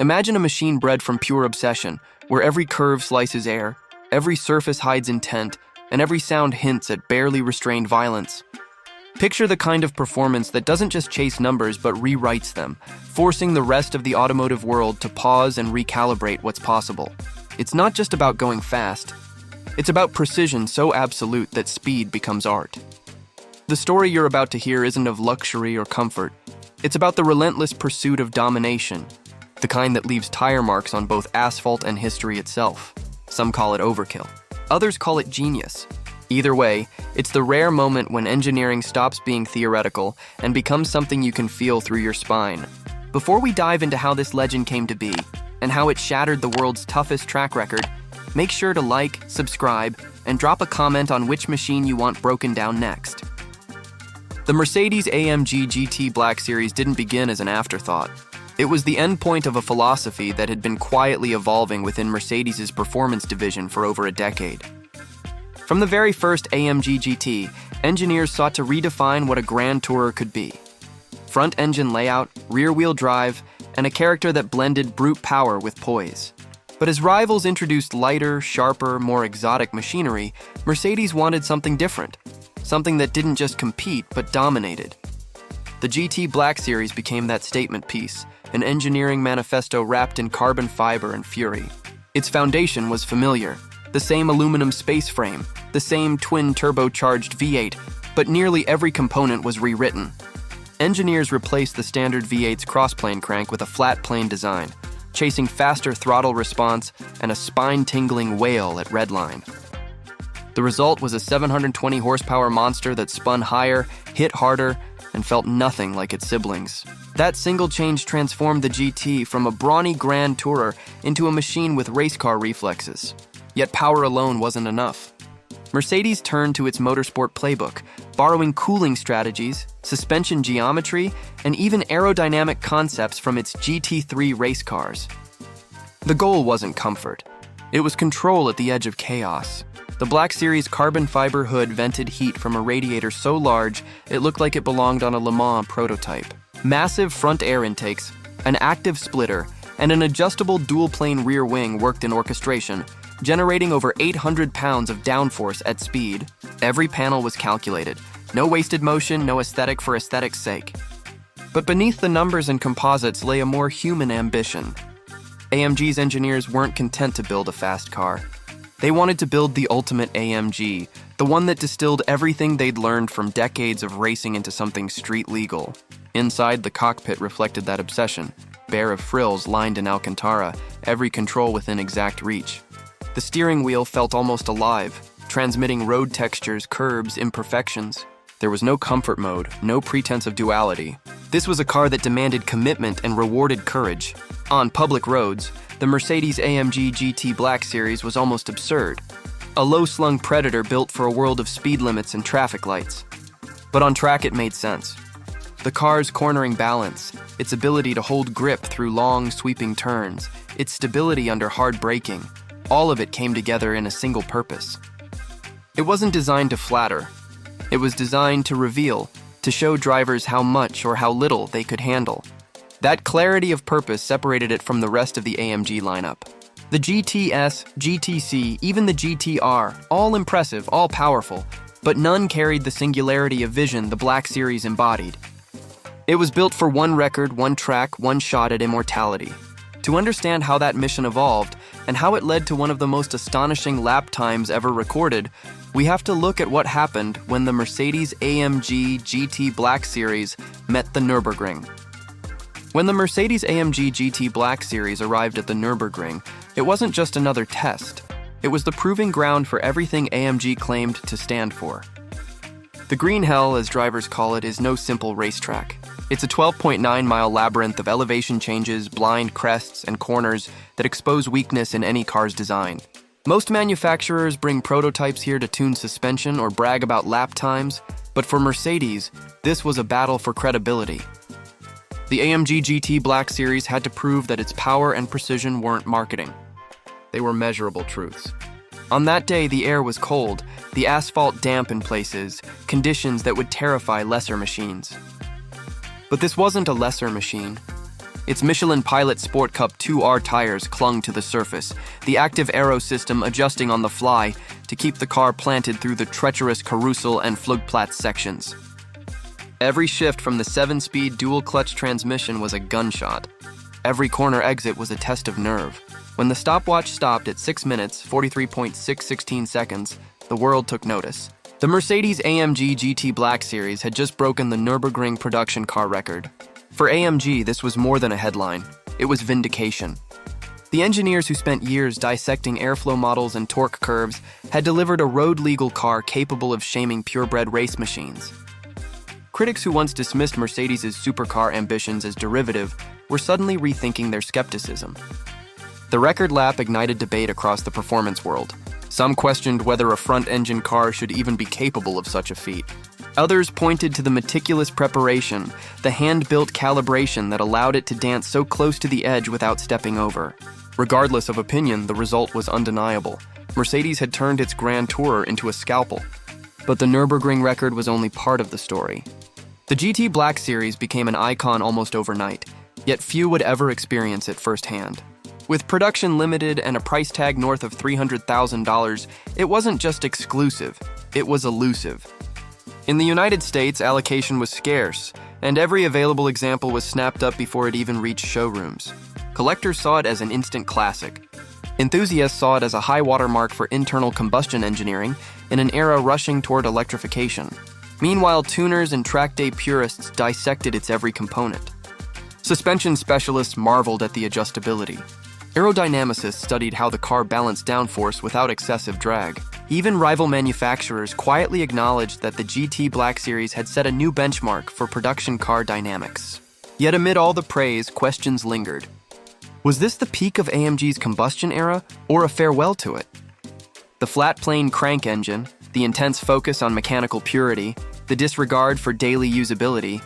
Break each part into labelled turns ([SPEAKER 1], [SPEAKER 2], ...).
[SPEAKER 1] Imagine a machine bred from pure obsession, where every curve slices air, every surface hides intent, and every sound hints at barely restrained violence. Picture the kind of performance that doesn't just chase numbers but rewrites them, forcing the rest of the automotive world to pause and recalibrate what's possible. It's not just about going fast. It's about precision so absolute that speed becomes art. The story you're about to hear isn't of luxury or comfort. It's about the relentless pursuit of domination, the kind that leaves tire marks on both asphalt and history itself. Some call it overkill. Others call it genius. Either way, it's the rare moment when engineering stops being theoretical and becomes something you can feel through your spine. Before we dive into how this legend came to be and how it shattered the world's toughest track record, make sure to like, subscribe, and drop a comment on which machine you want broken down next. The Mercedes-AMG GT Black Series didn't begin as an afterthought. It was the endpoint of a philosophy that had been quietly evolving within Mercedes' performance division for over a decade. From the very first AMG GT, engineers sought to redefine what a Grand Tourer could be. Front-engine layout, rear-wheel drive, and a character that blended brute power with poise. But as rivals introduced lighter, sharper, more exotic machinery, Mercedes wanted something different. Something that didn't just compete, but dominated. The GT Black Series became that statement piece, an engineering manifesto wrapped in carbon fiber and fury. Its foundation was familiar. The same aluminum space frame, the same twin-turbocharged V8, but nearly every component was rewritten. Engineers replaced the standard V8's crossplane crank with a flat plane design, chasing faster throttle response and a spine-tingling wail at redline. The result was a 720 horsepower monster that spun higher, hit harder, and felt nothing like its siblings. That single change transformed the GT from a brawny Grand Tourer into a machine with race car reflexes. Yet power alone wasn't enough. Mercedes turned to its motorsport playbook, borrowing cooling strategies, suspension geometry, and even aerodynamic concepts from its GT3 race cars. The goal wasn't comfort. It was control at the edge of chaos. The Black Series carbon fiber hood vented heat from a radiator so large it looked like it belonged on a Le Mans prototype. Massive front air intakes, an active splitter, and an adjustable dual-plane rear wing worked in orchestration, generating over 800 pounds of downforce at speed. Every panel was calculated. No wasted motion, no aesthetic for aesthetic's sake. But beneath the numbers and composites lay a more human ambition. AMG's engineers weren't content to build a fast car. They wanted to build the ultimate AMG, the one that distilled everything they'd learned from decades of racing into something street legal. Inside, the cockpit reflected that obsession, bare of frills lined in Alcantara, every control within exact reach. The steering wheel felt almost alive, transmitting road textures, curbs, imperfections. There was no comfort mode, no pretense of duality. This was a car that demanded commitment and rewarded courage. On public roads, the Mercedes-AMG GT Black Series was almost absurd. A low-slung predator built for a world of speed limits and traffic lights. But on track it made sense. The car's cornering balance, its ability to hold grip through long, sweeping turns, its stability under hard braking, all of it came together in a single purpose. It wasn't designed to flatter. It was designed to reveal, to show drivers how much or how little they could handle. That clarity of purpose separated it from the rest of the AMG lineup. The GTS, GTC, even the GTR, all impressive, all powerful, but none carried the singularity of vision the Black Series embodied. It was built for one record, one track, one shot at immortality. To understand how that mission evolved and how it led to one of the most astonishing lap times ever recorded, we have to look at what happened when the Mercedes-AMG GT Black Series met the Nürburgring. When the Mercedes-AMG GT Black Series arrived at the Nürburgring, it wasn't just another test. It was the proving ground for everything AMG claimed to stand for. The Green Hell, as drivers call it, is no simple racetrack. It's a 12.9-mile labyrinth of elevation changes, blind crests, and corners that expose weakness in any car's design. Most manufacturers bring prototypes here to tune suspension or brag about lap times, but for Mercedes, this was a battle for credibility. The AMG GT Black Series had to prove that its power and precision weren't marketing. They were measurable truths. On that day, the air was cold, the asphalt damp in places, conditions that would terrify lesser machines. But this wasn't a lesser machine. Its Michelin Pilot Sport Cup 2R tires clung to the surface, the active aero system adjusting on the fly to keep the car planted through the treacherous carousel and Flugplatz sections. Every shift from the 7-speed dual-clutch transmission was a gunshot. Every corner exit was a test of nerve. When the stopwatch stopped at 6 minutes, 43.616 seconds, the world took notice. The Mercedes-AMG GT Black Series had just broken the Nürburgring production car record. For AMG, this was more than a headline. It was vindication. The engineers who spent years dissecting airflow models and torque curves had delivered a road-legal car capable of shaming purebred race machines. Critics who once dismissed Mercedes' supercar ambitions as derivative were suddenly rethinking their skepticism. The record lap ignited debate across the performance world. Some questioned whether a front-engine car should even be capable of such a feat. Others pointed to the meticulous preparation, the hand-built calibration that allowed it to dance so close to the edge without stepping over. Regardless of opinion, the result was undeniable. Mercedes had turned its Grand Tourer into a scalpel. But the Nürburgring record was only part of the story. The GT Black Series became an icon almost overnight, yet few would ever experience it firsthand. With production limited and a price tag north of $300,000, it wasn't just exclusive, it was elusive. In the United States, allocation was scarce, and every available example was snapped up before it even reached showrooms. Collectors saw it as an instant classic. Enthusiasts saw it as a high watermark for internal combustion engineering in an era rushing toward electrification. Meanwhile, tuners and track day purists dissected its every component. Suspension specialists marveled at the adjustability. Aerodynamicists studied how the car balanced downforce without excessive drag. Even rival manufacturers quietly acknowledged that the GT Black Series had set a new benchmark for production car dynamics. Yet amid all the praise, questions lingered. Was this the peak of AMG's combustion era, or a farewell to it? The flat-plane crank engine, the intense focus on mechanical purity, the disregard for daily usability,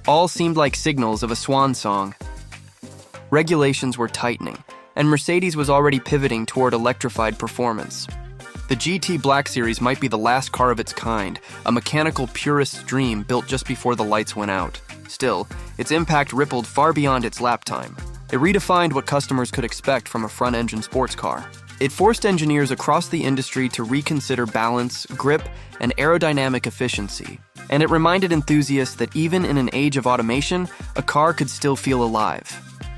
[SPEAKER 1] all seemed like signals of a swan song. Regulations were tightening, and Mercedes was already pivoting toward electrified performance. The GT Black Series might be the last car of its kind, a mechanical purist's dream built just before the lights went out. Still, its impact rippled far beyond its lap time. It redefined what customers could expect from a front-engine sports car. It forced engineers across the industry to reconsider balance, grip, and aerodynamic efficiency. And it reminded enthusiasts that even in an age of automation, a car could still feel alive.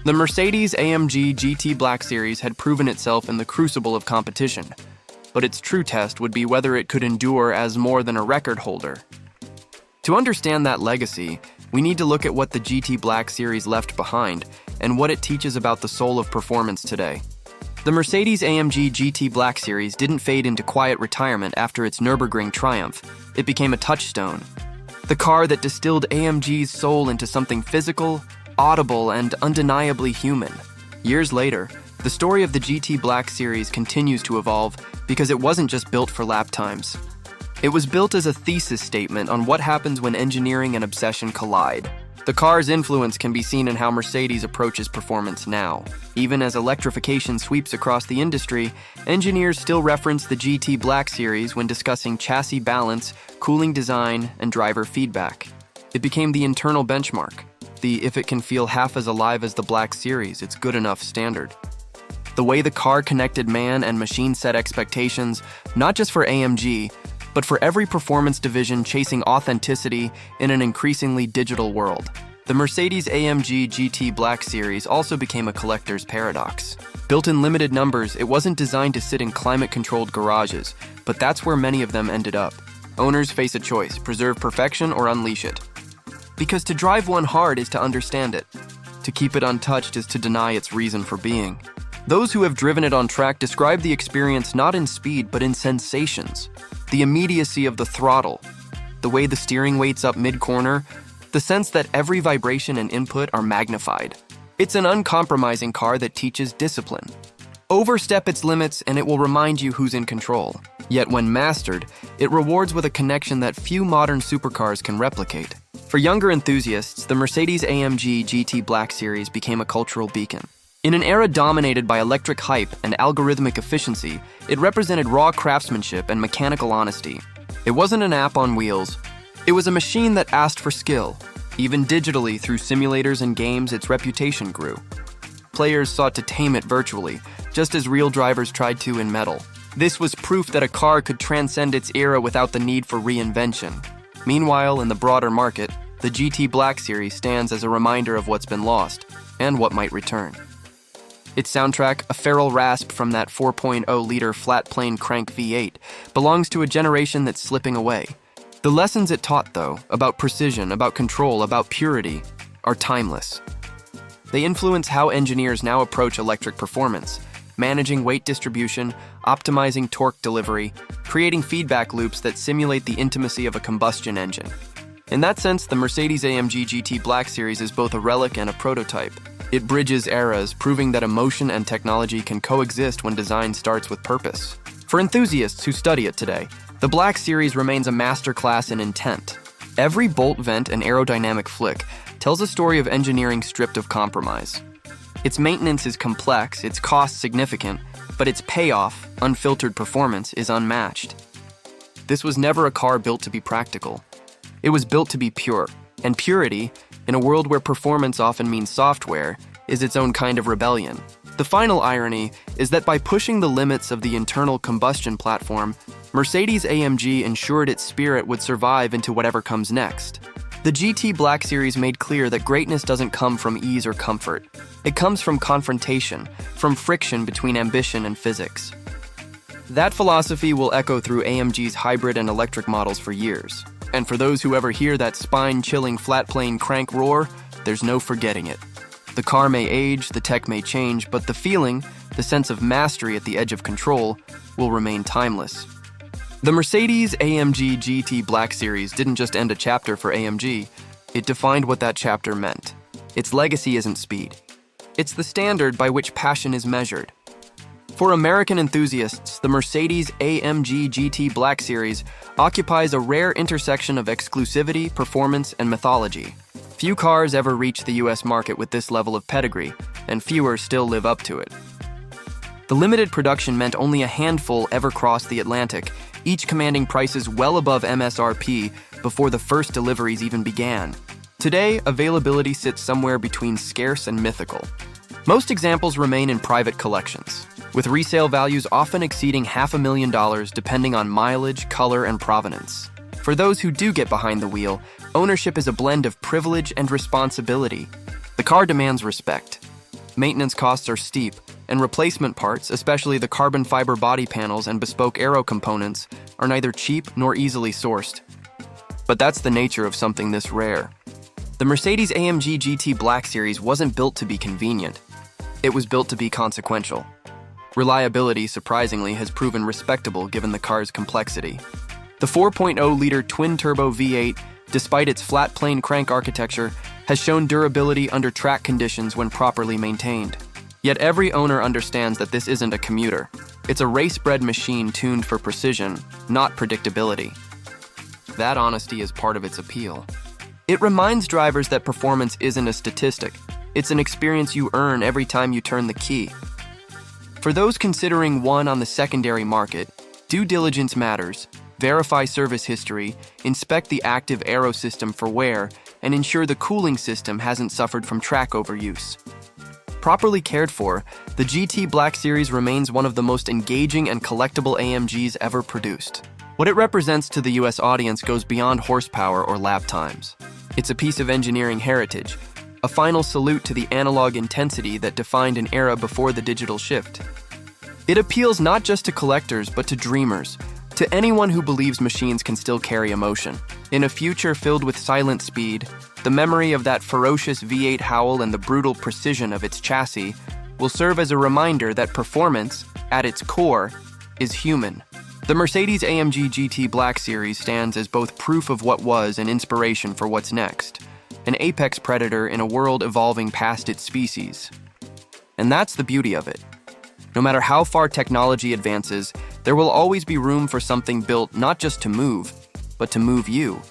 [SPEAKER 1] The Mercedes-AMG GT Black Series had proven itself in the crucible of competition, but its true test would be whether it could endure as more than a record holder. To understand that legacy, we need to look at what the GT Black Series left behind and what it teaches about the soul of performance today. The Mercedes-AMG GT Black Series didn't fade into quiet retirement after its Nürburgring triumph. It became a touchstone. The car that distilled AMG's soul into something physical, audible, and undeniably human. Years later, the story of the GT Black Series continues to evolve because it wasn't just built for lap times. It was built as a thesis statement on what happens when engineering and obsession collide. The car's influence can be seen in how Mercedes approaches performance now. Even as electrification sweeps across the industry, engineers still reference the GT Black Series when discussing chassis balance, cooling design, and driver feedback. It became the internal benchmark. The if it can feel half as alive as the Black Series, it's good enough standard. The way the car connected man and machine set expectations, not just for AMG, but for every performance division chasing authenticity in an increasingly digital world. The Mercedes-AMG GT Black Series also became a collector's paradox. Built in limited numbers, it wasn't designed to sit in climate-controlled garages, but that's where many of them ended up. Owners face a choice: preserve perfection or unleash it. Because to drive one hard is to understand it. To keep it untouched is to deny its reason for being. Those who have driven it on track describe the experience not in speed but in sensations. The immediacy of the throttle, the way the steering weights up mid-corner, the sense that every vibration and input are magnified. It's an uncompromising car that teaches discipline. Overstep its limits and it will remind you who's in control. Yet when mastered, it rewards with a connection that few modern supercars can replicate. For younger enthusiasts, the Mercedes-AMG GT Black Series became a cultural beacon. In an era dominated by electric hype and algorithmic efficiency, it represented raw craftsmanship and mechanical honesty. It wasn't an app on wheels. It was a machine that asked for skill, Even digitally, through simulators and games, its reputation grew. Players sought to tame it virtually, just as real drivers tried to in metal. This was proof that a car could transcend its era without the need for reinvention. Meanwhile, in the broader market, the GT Black Series stands as a reminder of what's been lost and what might return. Its soundtrack, a feral rasp from that 4.0-liter flat-plane crank V8, belongs to a generation that's slipping away. The lessons it taught, though, about precision, about control, about purity, are timeless. They influence how engineers now approach electric performance, managing weight distribution, optimizing torque delivery, creating feedback loops that simulate the intimacy of a combustion engine. In that sense, the Mercedes-AMG GT Black Series is both a relic and a prototype. It bridges eras, proving that emotion and technology can coexist when design starts with purpose. For enthusiasts who study it today, the Black Series remains a masterclass in intent. Every bolt vent and aerodynamic flick tells a story of engineering stripped of compromise. Its maintenance is complex, its cost significant, but its payoff, unfiltered performance, is unmatched. This was never a car built to be practical. It was built to be pure, and purity, in a world where performance often means software, is its own kind of rebellion. The final irony is that by pushing the limits of the internal combustion platform, Mercedes-AMG ensured its spirit would survive into whatever comes next. The GT Black Series made clear that greatness doesn't come from ease or comfort. It comes from confrontation, from friction between ambition and physics. That philosophy will echo through AMG's hybrid and electric models for years. And for those who ever hear that spine-chilling flat-plane crank roar, there's no forgetting it. The car may age, the tech may change, but the feeling, the sense of mastery at the edge of control, will remain timeless. The Mercedes-AMG GT Black Series didn't just end a chapter for AMG, it defined what that chapter meant. Its legacy isn't speed. It's the standard by which passion is measured. For American enthusiasts, the Mercedes-AMG GT Black Series occupies a rare intersection of exclusivity, performance, and mythology. Few cars ever reach the US market with this level of pedigree, and fewer still live up to it. The limited production meant only a handful ever crossed the Atlantic, each commanding prices well above MSRP before the first deliveries even began. Today, availability sits somewhere between scarce and mythical. Most examples remain in private collections, with resale values often exceeding $500,000 depending on mileage, color, and provenance. For those who do get behind the wheel, ownership is a blend of privilege and responsibility. The car demands respect. Maintenance costs are steep, and replacement parts, especially the carbon fiber body panels and bespoke aero components, are neither cheap nor easily sourced. But that's the nature of something this rare. The Mercedes-AMG GT Black Series wasn't built to be convenient. It was built to be consequential. Reliability, surprisingly, has proven respectable given the car's complexity. The 4.0-liter twin-turbo V8, despite its flat-plane crank architecture, has shown durability under track conditions when properly maintained. Yet every owner understands that this isn't a commuter. It's a race-bred machine tuned for precision, not predictability. That honesty is part of its appeal. It reminds drivers that performance isn't a statistic. It's an experience you earn every time you turn the key. For those considering one on the secondary market, due diligence matters. Verify service history, inspect the active aero system for wear, and ensure the cooling system hasn't suffered from track overuse. Properly cared for, the GT Black Series remains one of the most engaging and collectible AMGs ever produced. What it represents to the US audience goes beyond horsepower or lap times. It's a piece of engineering heritage, a final salute to the analog intensity that defined an era before the digital shift. It appeals not just to collectors, but to dreamers, to anyone who believes machines can still carry emotion. In a future filled with silent speed, the memory of that ferocious V8 howl and the brutal precision of its chassis will serve as a reminder that performance, at its core, is human. The Mercedes-AMG GT Black Series stands as both proof of what was and inspiration for what's next, an apex predator in a world evolving past its species. And that's the beauty of it. No matter how far technology advances, there will always be room for something built not just to move, but to move you.